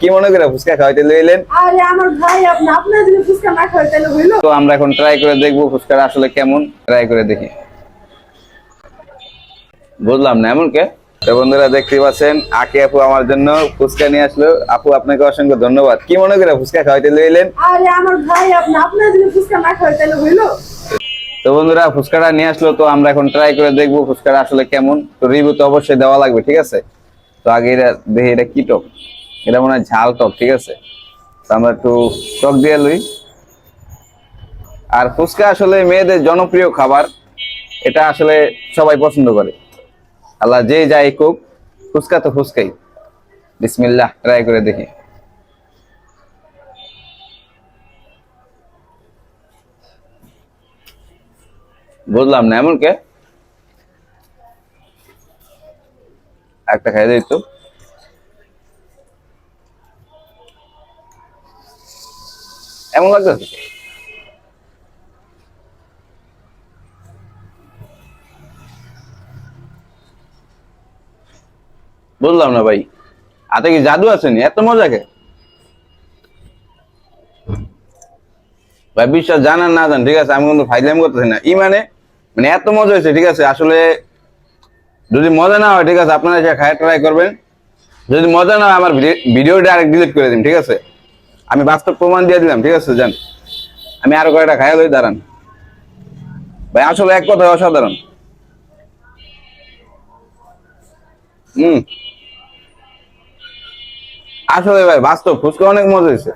কি মনে করে ফুচকা খাওয়াইতে লইলেন? আরে আমার ভাই আপনার যদি ফুচকা না খাওয়াই তাহলে হইলো। তো আমরা এখন ট্রাই করে দেখবো ফুচকাটা আসলে কেমন, ট্রাই করে দেখি। বুঝলাম না এমন কে। তো বন্ধুরা দেখতে পাচ্ছেন আকি আপু আমার জন্য ফুচকা নিয়ে আসলো। আপু আপনাকে অসংখ্য ধন্যবাদ। কি মনে করে ফুচকা খাওয়াইতে লইলেন? আরে আমার ভাই আপনার যদি ফুচকা না খাওয়াই তাহলে হইলো। তো বন্ধুরা ফুচকাটা নিয়ে আসলো, তো আমরা এখন ট্রাই করে দেখবো ফুচকাটা আসলে কেমন। তো রিভিউ তো অবশ্যই দেওয়া লাগবে, ঠিক আছে। তো আগে এটা দেখি এটা কি টক, এটা মনে হয় ঝাল টক, ঠিক আছে। তো আমরা একটু টক দিয়ে লই। আর ফুচকা আসলে মেয়েদের জনপ্রিয় খাবার, এটা আসলে সবাই পছন্দ করে। আল্লাহ যে যাই কোক, ফুচকা তো ফুচকাই। বিসমিল্লাহ, ট্রাই করে দেখি। বুঝলাম না এমন কে। একটা খাই দিই তো। এমন লাগছে। বুঝলাম না ভাই, হাতে কি জাদু আছে নি এত মজা কে? ভাই বিশ্বাস জানান না জান, ঠিক আছে, আমি কিন্তু ফাইজলামি করতেছি না। মানে মানে এত মজা হয়েছে, ঠিক আছে। আসলে যদি মজা না হয়, ঠিক আছে, আপনারা এটা খায় ট্রাই করবেন। যদি মজা না হয় আমার ভিডিওটা ডাইরেক্ট ডিলিট করে দিন, ঠিক আছে। আমি বাস্তব প্রমাণ দিয়ে দিলাম, ঠিক আছে। জান আমি আরো কয়েকটা খাইয়া লই, দাঁড়ান ভাই। আসলে এক কথায় অসাধারণ। আসলে ভাই বাস্তব ফুচকা অনেক মজা হয়েছে।